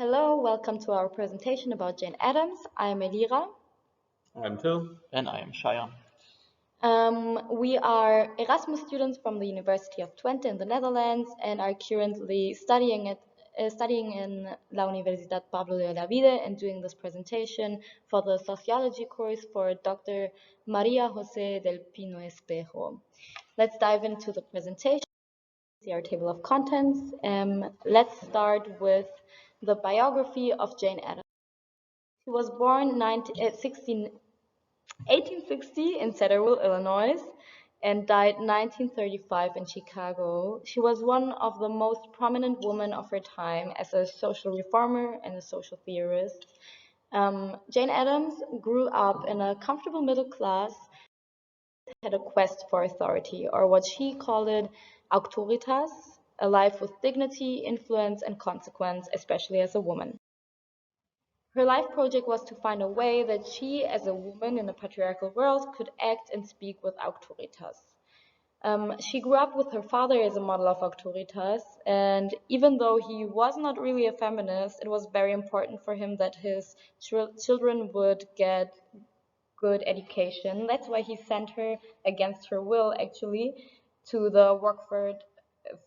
Hello, welcome to our presentation about Jane Addams. I'm Elira. I'm Till. And I am Cheyenne. We are Erasmus students from the University of Twente in the Netherlands and are currently studying in La Universidad Pablo de Olavide and doing this presentation for the sociology course for Dr. Maria José del Pino Espejo. Let's dive into the presentation. See our table of contents. Let's start with the biography of Jane Addams. She was born 1860 in Cedarville, Illinois, and died 1935 in Chicago. She was one of the most prominent women of her time as a social reformer and a social theorist. Jane Addams grew up in a comfortable middle class, had a quest for authority, or what she called it, auctoritas, a life with dignity, influence, and consequence, especially as a woman. Her life project was to find a way that she, as a woman in a patriarchal world, could act and speak with auctoritas. She grew up with her father as a model of auctoritas, and even though he was not really a feminist, it was very important for him that his children would get good education. That's why he sent her, against her will actually, to the Rockford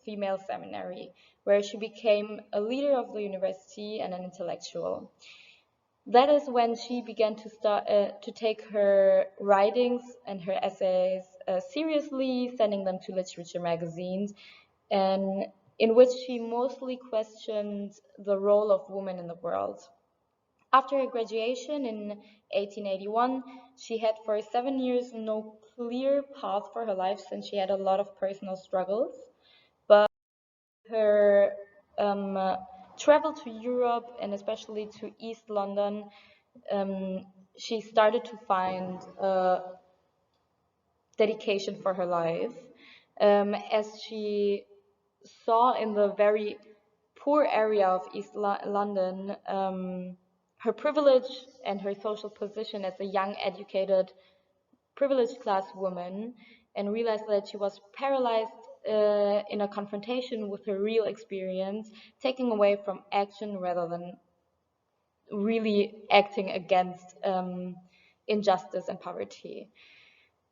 Female Seminary, where she became a leader of the university and an intellectual. That is when she began to take her writings and her essays seriously, sending them to literature magazines, and in which she mostly questioned the role of women in the world. After her graduation in 1881, she had for 7 years no clear path for her life since she had a lot of personal struggles. But her travel to Europe and especially to East London, she started to find dedication for her life, as she saw in the very poor area of East London her privilege and her social position as a young, educated, privileged class woman, and realized that she was paralyzed in a confrontation with her real experience, taking away from action rather than really acting against injustice and poverty.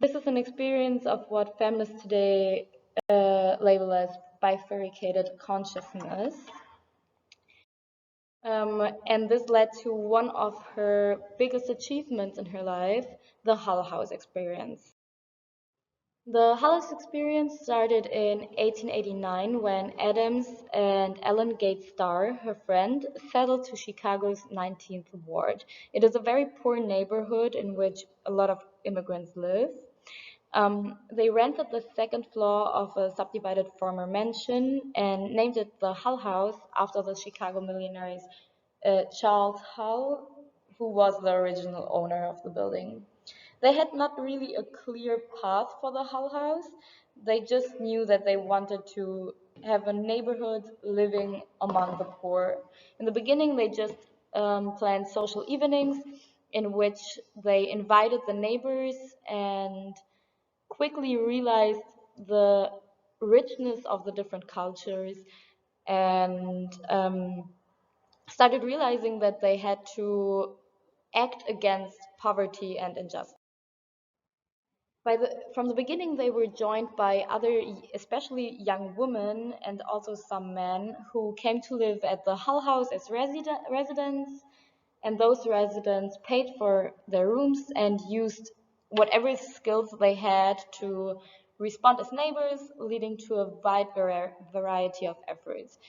This is an experience of what feminists today label as bifurcated consciousness. And this led to one of her biggest achievements in her life, the Hull House experience. The Hull House experience started in 1889 when Adams and Ellen Gates Starr, her friend, settled to Chicago's 19th Ward. It is a very poor neighborhood in which a lot of immigrants live. They rented the second floor of a subdivided former mansion and named it the Hull House after the Chicago millionaire Charles Hull, who was the original owner of the building. They had not really a clear path for the Hull House. They just knew that they wanted to have a neighborhood living among the poor. In the beginning, they just planned social evenings in which they invited the neighbors and quickly realized the richness of the different cultures and started realizing that they had to act against poverty and injustice. From the beginning, they were joined by other, especially young women and also some men who came to live at the Hull House as residents, and those residents paid for their rooms and used whatever skills they had to respond as neighbors, leading to a wide variety of efforts.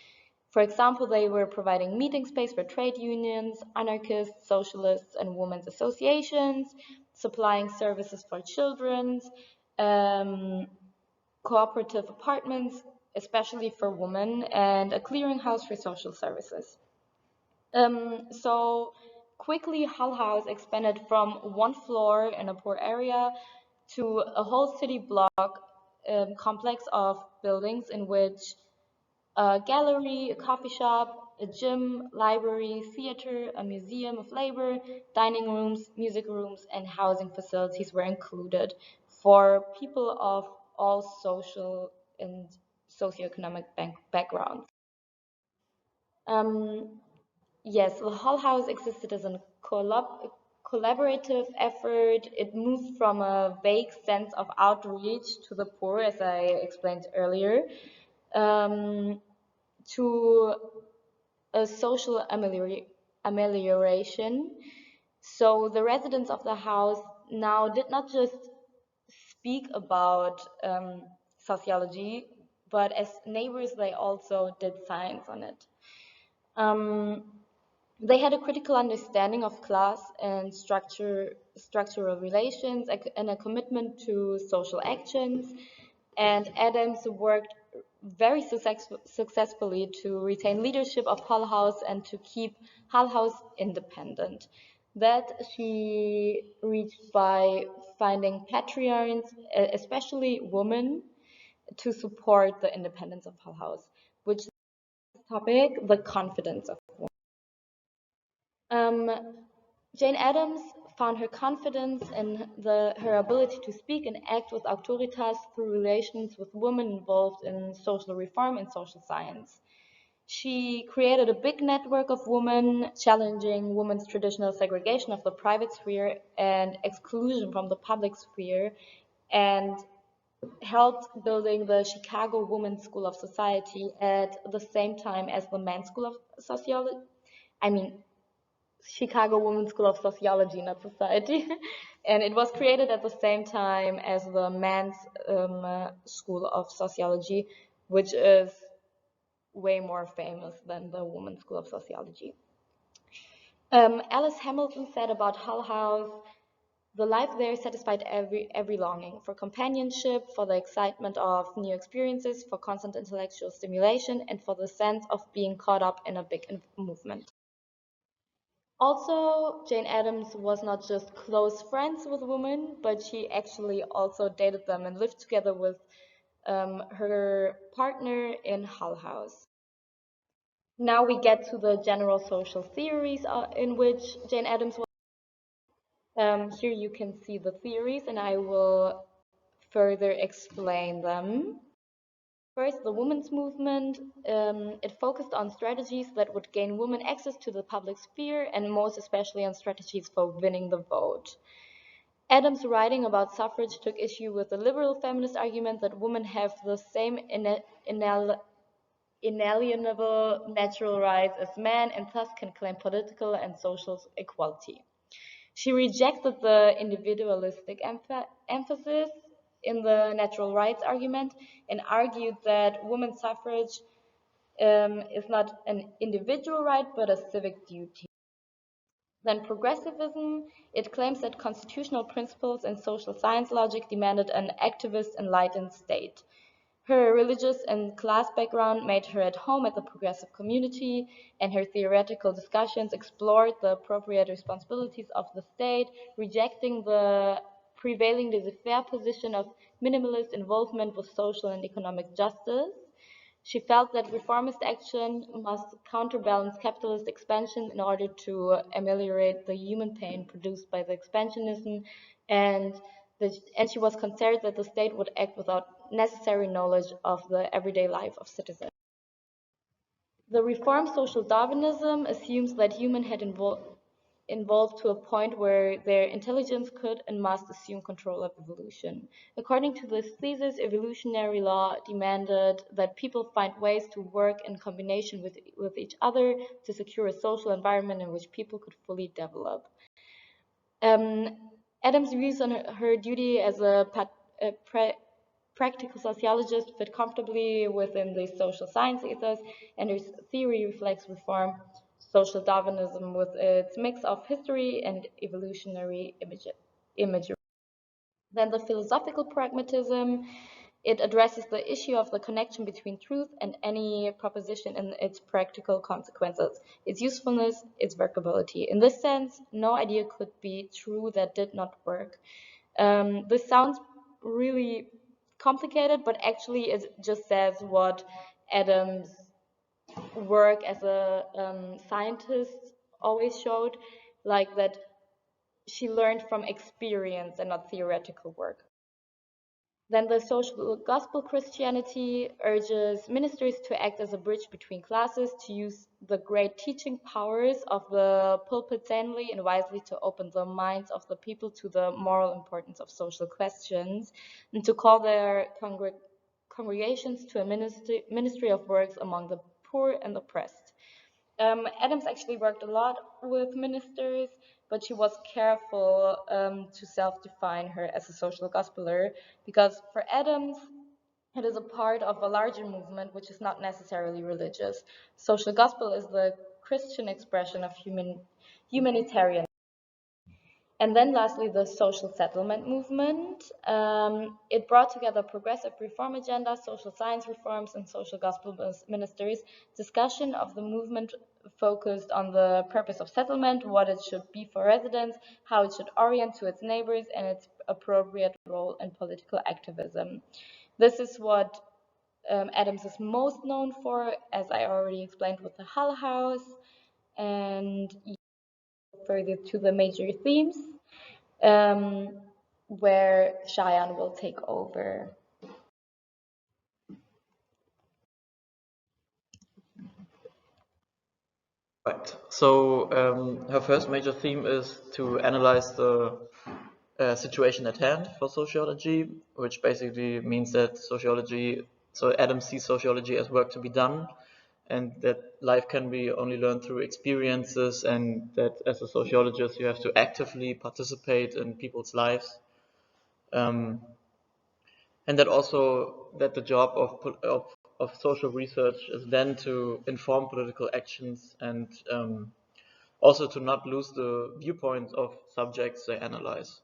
For example, they were providing meeting space for trade unions, anarchists, socialists, and women's associations, supplying services for children, cooperative apartments, especially for women, and a clearinghouse for social services. So quickly, Hull House expanded from one floor in a poor area to a whole city block complex of buildings in which a gallery, a coffee shop, a gym, library, theater, a museum of labor, dining rooms, music rooms, and housing facilities were included for people of all social and socioeconomic backgrounds. yes, the Hull House existed as a collaborative effort. It moved from a vague sense of outreach to the poor, as I explained earlier, um, to a social amelioration. So the residents of the house now did not just speak about sociology, but as neighbors, they also did science on it. Um, they had a critical understanding of class and structural relations and a commitment to social actions. And Adams worked very successfully to retain leadership of Hull House and to keep Hull House independent. That she reached by finding patrons, especially women, to support the independence of Hull House, which is the topic, the confidence of women. Jane Addams found her confidence in her ability to speak and act with autoritas through relations with women involved in social reform and social science. She created a big network of women, challenging women's traditional segregation of the private sphere and exclusion from the public sphere, and helped building the Chicago Women's School of Society at the same time as the Men's School of Sociology. I mean, Chicago Women's School of Sociology, not Society. And it was created at the same time as the Men's School of Sociology, which is way more famous than the Women's School of Sociology. Alice Hamilton said about Hull House, the life there satisfied every longing for companionship, for the excitement of new experiences, for constant intellectual stimulation, and for the sense of being caught up in a big movement. Also, Jane Addams was not just close friends with women, but she actually also dated them and lived together with her partner in Hull House. Now we get to the general social theories in which Jane Addams was. Here you can see the theories, and I will further explain them. First, the women's movement. It focused on strategies that would gain women access to the public sphere, and most especially on strategies for winning the vote. Adams' writing about suffrage took issue with the liberal feminist argument that women have the same inalienable natural rights as men and thus can claim political and social equality. She rejected the individualistic emphasis in the natural rights argument and argued that women's suffrage is not an individual right but a civic duty. Then progressivism, it claims that constitutional principles and social science logic demanded an activist, enlightened state. Her religious and class background made her at home at the progressive community, and her theoretical discussions explored the appropriate responsibilities of the state, rejecting the prevailing laissez-faire position of minimalist involvement with social and economic justice. She felt that reformist action must counterbalance capitalist expansion in order to ameliorate the human pain produced by the expansionism, and she was concerned that the state would act without necessary knowledge of the everyday life of citizens. The reformed social Darwinism assumes that humans had evolved to a point where their intelligence could and must assume control of evolution. According to this thesis, evolutionary law demanded that people find ways to work in combination with each other to secure a social environment in which people could fully develop. Adams' views on her duty as a practical sociologist fit comfortably within the social science ethos, and her theory reflects reform social Darwinism with its mix of history and evolutionary imagery. Then the philosophical pragmatism, it addresses the issue of the connection between truth and any proposition and its practical consequences, its usefulness, its workability. In this sense, no idea could be true that did not work. This sounds really complicated, but actually it just says what Adams' work as a scientist always showed, like that she learned from experience and not theoretical work. Then the social gospel Christianity urges ministers to act as a bridge between classes, to use the great teaching powers of the pulpit sanely and wisely to open the minds of the people to the moral importance of social questions, and to call their congregations to a ministry of works among the poor and oppressed. Addams actually worked a lot with ministers, but she was careful to self-define her as a social gospeler, because for Addams, it is a part of a larger movement which is not necessarily religious. Social gospel is the Christian expression of humanitarian. And then lastly, the social settlement movement. It brought together progressive reform agenda, social science reforms, and social gospel ministers. Discussion of the movement focused on the purpose of settlement, what it should be for residents, how it should orient to its neighbors, and its appropriate role in political activism. This is what Addams is most known for, as I already explained with the Hull House, and further to the major themes. Where Cheyenne will take over. Right. So her first major theme is to analyze the situation at hand for sociology, which basically means that Addams sees sociology as work to be done, and that life can be only learned through experiences, and that as a sociologist you have to actively participate in people's lives. And that the job of social research is then to inform political actions and also to not lose the viewpoint of subjects they analyze.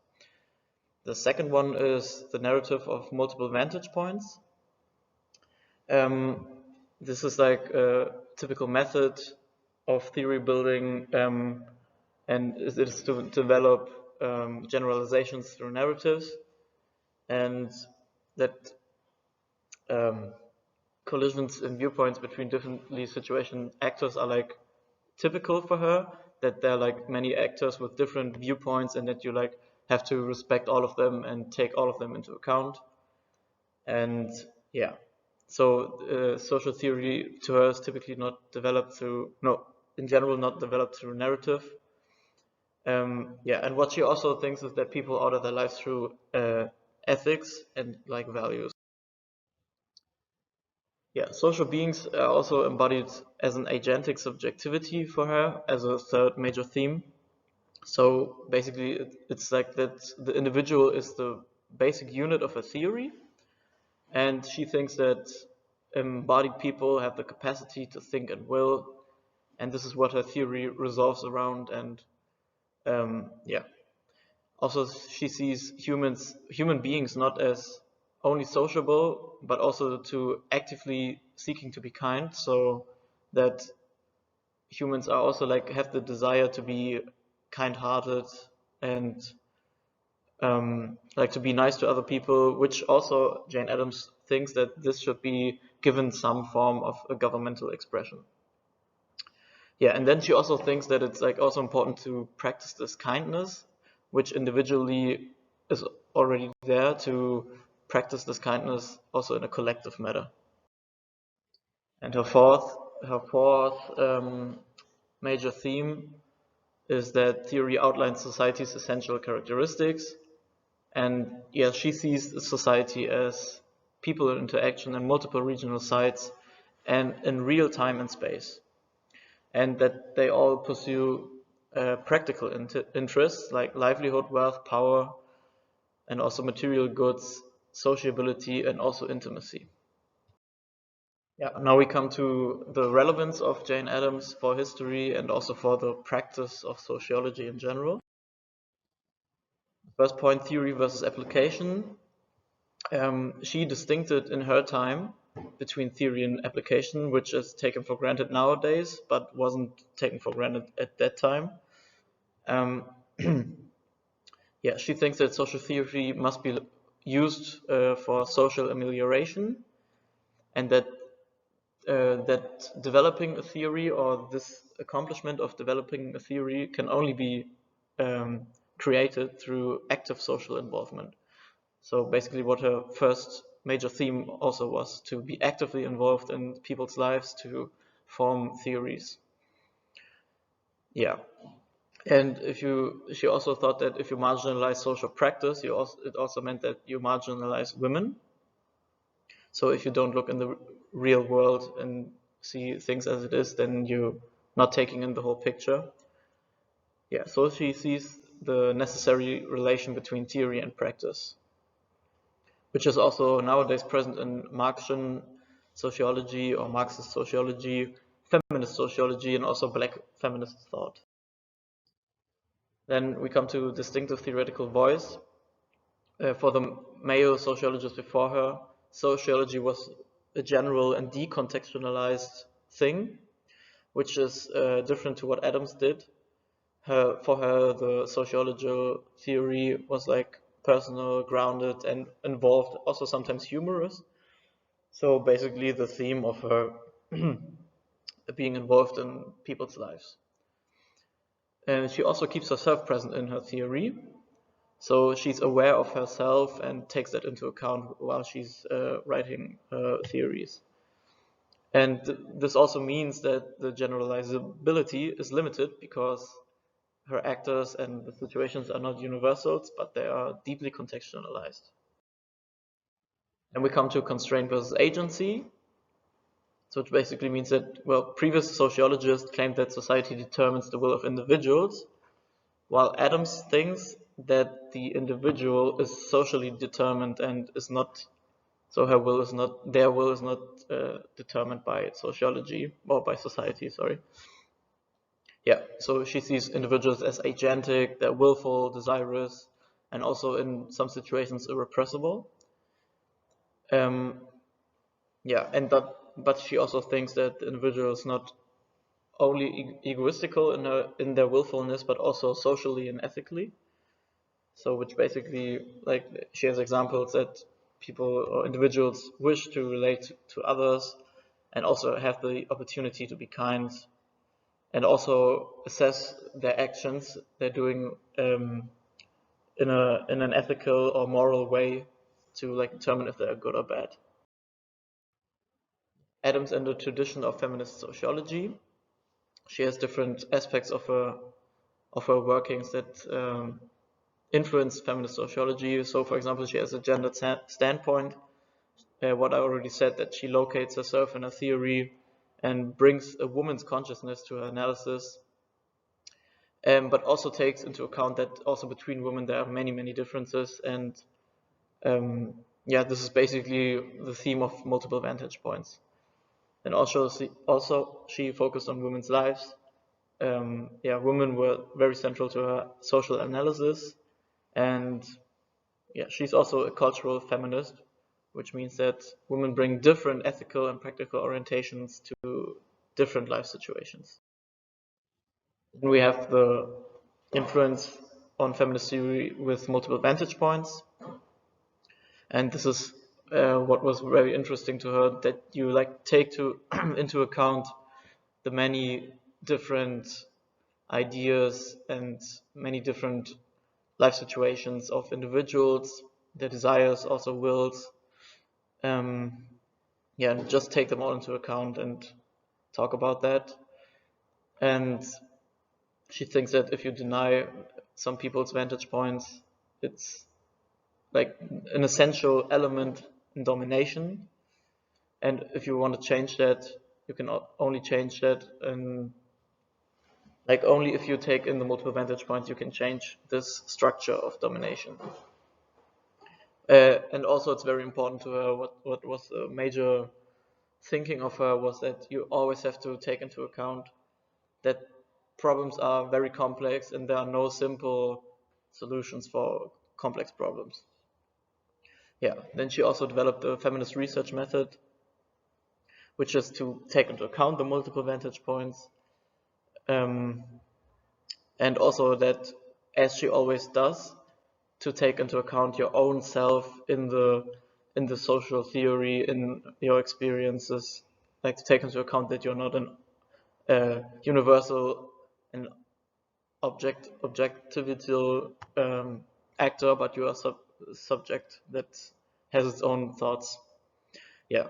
The second one is the narrative of multiple vantage points. This is like a typical method of theory building, and it is to develop generalizations through narratives, and that collisions in viewpoints between differently situated actors are like typical for her, that there are like many actors with different viewpoints and that you like have to respect all of them and take all of them into account. And yeah, so social theory to her is typically not developed through, no, in general not developed through narrative. Yeah, and what she also thinks is that people order their lives through ethics and like values. Yeah, social beings are also embodied as an agentic subjectivity for her as a third major theme. So basically, it's like that the individual is the basic unit of a theory, and she thinks that embodied people have the capacity to think and will, and this is what her theory revolves around. And yeah, also she sees human beings not as only sociable, but also to actively seeking to be kind, so that humans are also like have the desire to be kind-hearted and like to be nice to other people, which also Jane Addams thinks that this should be given some form of a governmental expression. Yeah, and then she also thinks that it's like also important to practice this kindness, which individually is already there, to practice this kindness also in a collective manner. And her fourth major theme is that theory outlines society's essential characteristics. And yeah, she sees society as people in interaction in multiple regional sites and in real time and space. And that they all pursue practical interests like livelihood, wealth, power, and also material goods, sociability, and also intimacy. Yeah, now we come to the relevance of Jane Addams for history and also for the practice of sociology in general. First point, theory versus application. She distincted in her time between theory and application, which is taken for granted nowadays, but wasn't taken for granted at that time. Yeah, she thinks that social theory must be used for social amelioration, and that developing a theory, or this accomplishment of developing a theory, can only be created through active social involvement. So basically what her first major theme also was, to be actively involved in people's lives, to form theories. Yeah. And she also thought that if you marginalize social practice, it also meant that you marginalize women. So if you don't look in the real world and see things as it is, then you're not taking in the whole picture. Yeah, so she sees the necessary relation between theory and practice, which is also nowadays present in Marxian sociology or Marxist sociology, feminist sociology, and also black feminist thought. Then we come to distinctive theoretical voice. For the male sociologists before her, sociology was a general and decontextualized thing, which is different to what Addams did. For her, the sociological theory was like personal, grounded, and involved, also sometimes humorous. So basically the theme of her being involved in people's lives. And she also keeps herself present in her theory. So she's aware of herself and takes that into account while she's writing her theories. And this also means that the generalizability is limited because her actors and the situations are not universals, but they are deeply contextualized. And we come to constraint versus agency. So it basically means that, well, previous sociologists claimed that society determines the will of individuals, while Addams thinks that the individual is socially determined and is not, so their will is not determined by sociology, or by society, sorry. Yeah, so she sees individuals as agentic, they're willful, desirous, and also in some situations irrepressible. Yeah, but she also thinks that the individual is not only egoistical in their willfulness, but also socially and ethically. So, which basically, like, she has examples that people or individuals wish to relate to others, and also have the opportunity to be kind, and also assess their actions they're doing in an ethical or moral way to like determine if they're good or bad. Addams and the tradition of feminist sociology. She has different aspects of her workings that influence feminist sociology. So, for example, she has a gender standpoint. What I already said, that she locates herself in a theory and brings a woman's consciousness to her analysis, but also takes into account that also between women there are many, many differences. And yeah, this is basically the theme of multiple vantage points. And also she focused on women's lives. Yeah, women were very central to her social analysis, and yeah, she's also a cultural feminist, which means that women bring different ethical and practical orientations to different life situations. Then we have the influence on feminist theory with multiple vantage points, and this is what was very interesting to her, that you like take into account the many different ideas and many different life situations of individuals, their desires, also wills. Yeah, and just take them all into account and talk about that. And she thinks that if you deny some people's vantage points, it's like an essential element in domination. And if you want to change that, you can only change that, and like only if you take in the multiple vantage points, you can change this structure of domination. And also, it's very important to her. What was a major thinking of her was that you always have to take into account that problems are very complex and there are no simple solutions for complex problems. Yeah, then she also developed a feminist research method, which is to take into account the multiple vantage points, and also that, as she always does, to take into account your own self in the social theory, in your experiences, like to take into account that you're not an universal and objectivital actor, but you are subject that has its own thoughts. Yeah.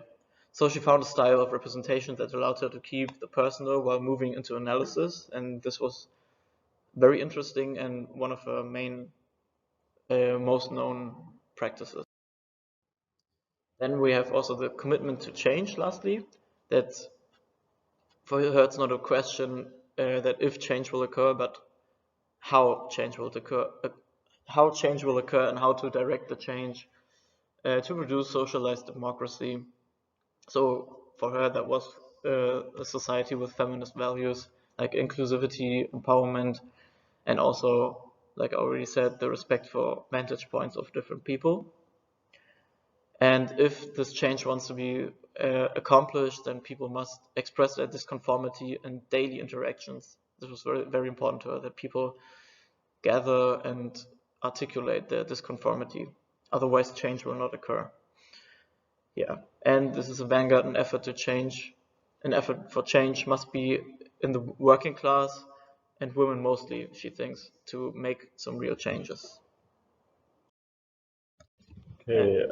So she found a style of representation that allowed her to keep the personal while moving into analysis, and this was very interesting and one of her main, most known practices. Then we have also the commitment to change, lastly, that for her it's not a question that if change will occur, but how change will occur, and how to direct the change to produce socialized democracy. So for her, that was a society with feminist values like inclusivity, empowerment, and also, like I already said, the respect for vantage points of different people. And if this change wants to be accomplished, then people must express their disconformity in daily interactions. This was very, very important to her, that people gather and articulate their disconformity. Otherwise, change will not occur. Yeah, and this is a vanguard, an effort for change must be in the working class and women mostly, she thinks, to make some real changes. Okay,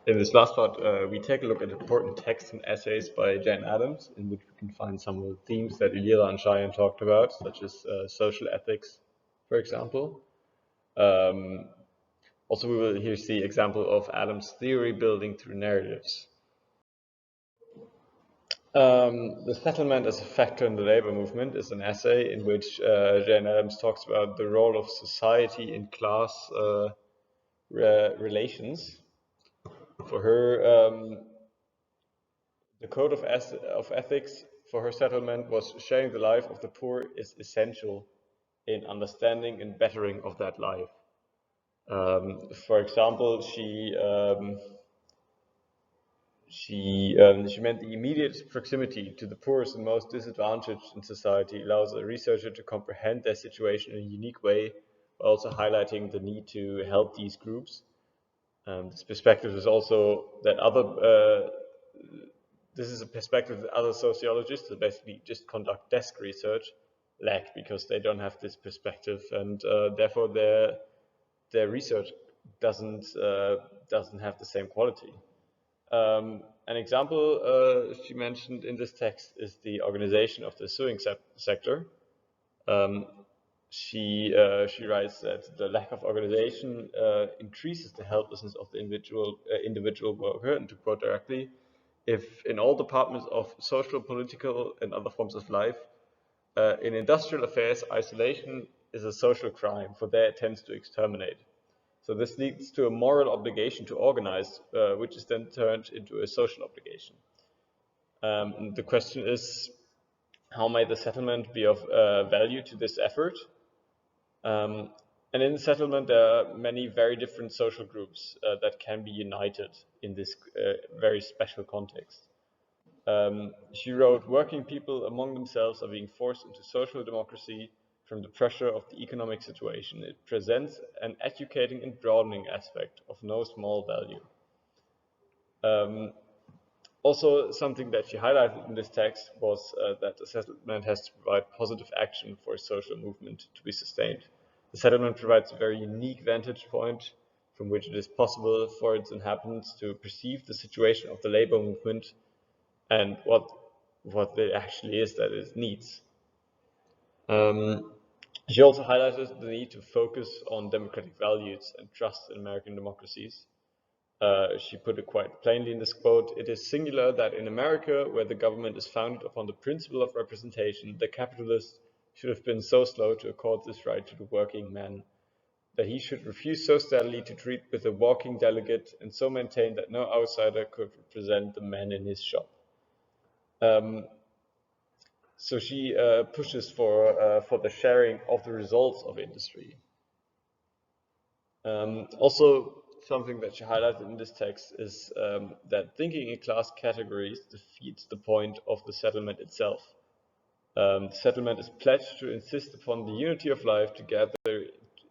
in this last part, we take a look at important texts and essays by Jane Addams, in which we can find some of the themes that Elila and Cheyenne talked about, such as social ethics, for example. Also, we will here see example of Adams' theory building through narratives. The settlement as a factor in the labor movement is an essay in which Jane Addams talks about the role of society in class relations. For her, the code of ethics for her settlement was sharing the life of the poor is essential in understanding and bettering of that life. For example, she meant the immediate proximity to the poorest and most disadvantaged in society allows a researcher to comprehend their situation in a unique way, while also highlighting the need to help these groups. This perspective is also that this is a perspective that other sociologists that basically just conduct desk research lack, because they don't have this perspective, and therefore their research doesn't have the same quality. An example she mentioned in this text is the organization of the suing sector. She writes that the lack of organization increases the helplessness of the individual worker, and to quote directly, if in all departments of social, political, and other forms of life, in industrial affairs, isolation is a social crime, for there it tends to exterminate. So this leads to a moral obligation to organize, which is then turned into a social obligation. And the question is, how might the settlement be of value to this effort? And in the settlement, there are many very different social groups that can be united in this very special context. She wrote, working people among themselves are being forced into social democracy from the pressure of the economic situation. It presents an educating and broadening aspect of no small value. Also, something that she highlighted in this text was that the settlement has to provide positive action for a social movement to be sustained. The settlement provides a very unique vantage point from which it is possible for its inhabitants to perceive the situation of the labor movement and what it actually is that it needs. She also highlighted the need to focus on democratic values and trust in American democracies. She put it quite plainly in this quote, "It is singular that in America, where the government is founded upon the principle of representation, the capitalist should have been so slow to accord this right to the working man, that he should refuse so steadily to treat with a walking delegate and so maintain that no outsider could represent the man in his shop." So she pushes for the sharing of the results of industry. Also, something that she highlighted in this text is that thinking in class categories defeats the point of the settlement itself. The settlement is pledged to insist upon the unity of life, to gather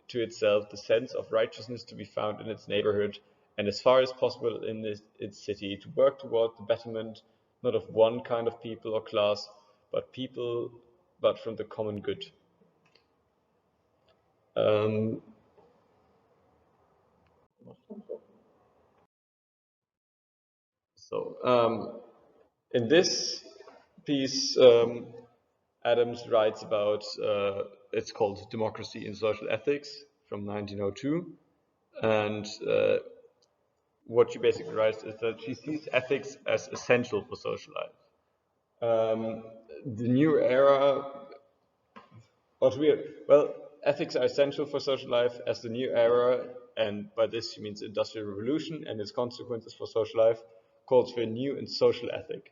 to itself the sense of righteousness to be found in its neighborhood, and as far as possible in its city, to work toward the betterment not of one kind of people or class, but from the common good. So in this piece, Addams writes about, it's called Democracy in Social Ethics from 1902. And what she basically writes is that she sees ethics as essential for social life. The new era, well, ethics are essential for social life as the new era, and by this she means the Industrial Revolution and its consequences for social life, calls for a new and social ethic,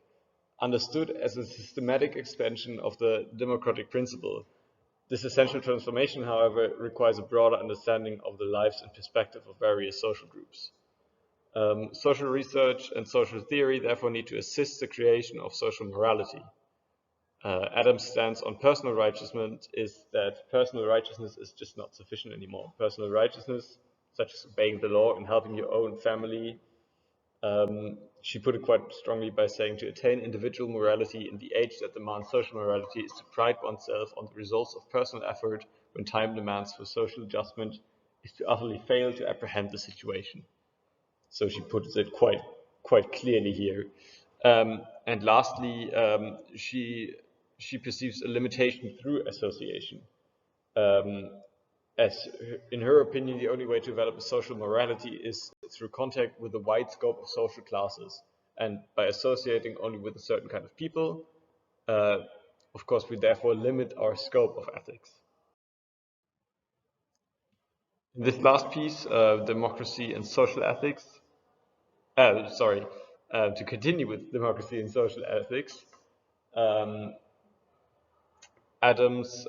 understood as a systematic expansion of the democratic principle. This essential transformation, however, requires a broader understanding of the lives and perspective of various social groups. Social research and social theory therefore need to assist the creation of social morality. Adams' stance on personal righteousness is that personal righteousness is just not sufficient anymore. Personal righteousness, such as obeying the law and helping your own family, she put it quite strongly by saying to attain individual morality in the age that demands social morality is to pride oneself on the results of personal effort when time demands for social adjustment is to utterly fail to apprehend the situation. So she puts it quite clearly here. And lastly, she perceives a limitation through association. As in her opinion, the only way to develop a social morality is through contact with a wide scope of social classes, and by associating only with a certain kind of people. Of course, we therefore limit our scope of ethics. In this last piece, democracy and social ethics, to continue with democracy and social ethics, Adams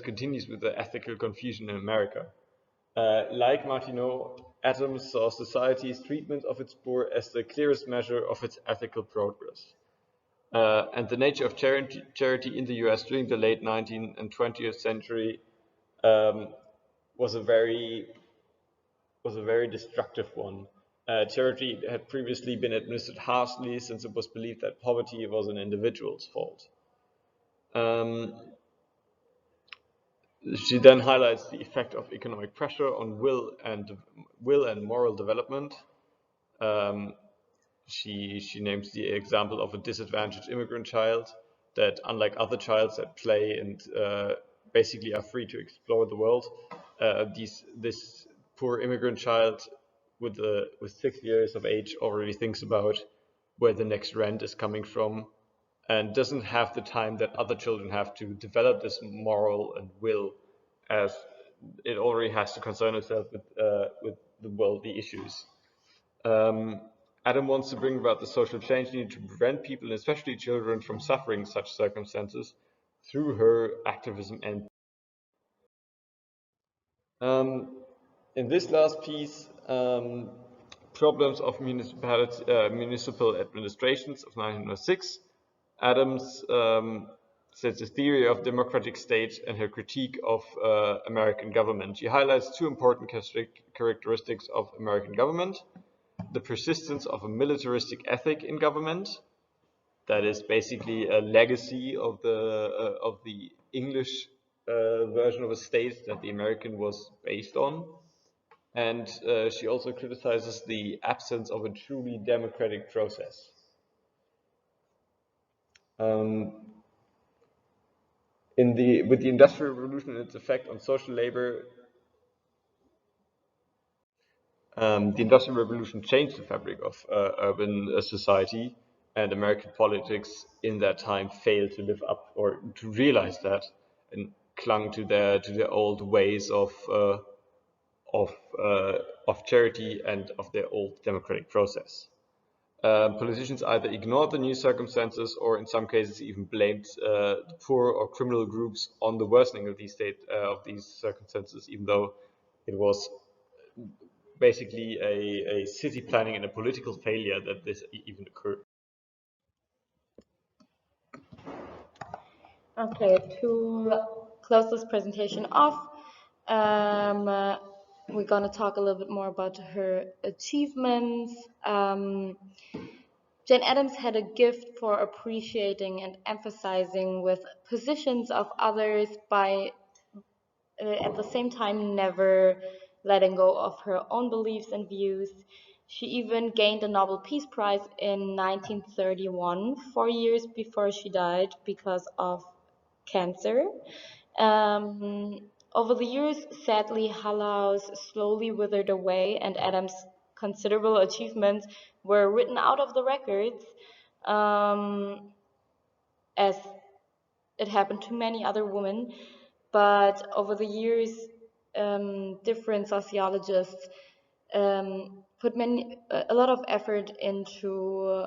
continues with the ethical confusion in America. Like Martineau, Adams saw society's treatment of its poor as the clearest measure of its ethical progress. And the nature of charity in the US during the late 19th and 20th century was a very destructive one. Charity had previously been administered harshly since it was believed that poverty was an individual's fault. She then highlights the effect of economic pressure on will and moral development. She names the example of a disadvantaged immigrant child that, unlike other childs that play and basically are free to explore the world, this poor immigrant child with 6 years of age already thinks about where the next rent is coming from, and doesn't have the time that other children have to develop this moral and will, as it already has to concern itself with the worldly issues. Adam wants to bring about the social change needed to prevent people, and especially children, from suffering such circumstances through her activism. And in this last piece, Problems of Municipal Administrations of 1906, Adams sets a theory of democratic state and her critique of American government. She highlights two important characteristics of American government: the persistence of a militaristic ethic in government, that is basically a legacy of the English version of a state that the American was based on. And she also criticizes the absence of a truly democratic process. With the Industrial Revolution and its effect on social labor, the Industrial Revolution changed the fabric of urban society, and American politics in that time failed to live up or to realize that, and clung to their old ways of charity and of their old democratic process. Politicians either ignored the new circumstances, or in some cases even blamed the poor or criminal groups on the worsening of these circumstances, even though it was basically a city planning and a political failure that this even occurred. Okay, to close this presentation off, we're going to talk a little bit more about her achievements. Jane Addams had a gift for appreciating and emphasizing with positions of others by at the same time never letting go of her own beliefs and views. She even gained a Nobel Peace Prize in 1931, 4 years before she died because of cancer. Over the years, sadly, Hallow's slowly withered away, and Addams' considerable achievements were written out of the records, as it happened to many other women. But over the years, different sociologists put a lot of effort into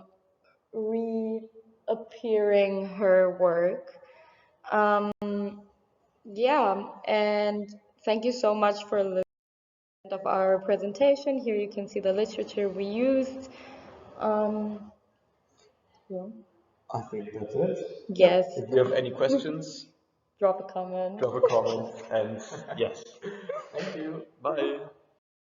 reappearing her work. Yeah, and thank you so much for listening to our presentation. Here you can see the literature we used. Yeah. I think that's it. Yes. If you have any questions, Drop a comment. drop a comment, and yes. Thank you. Bye.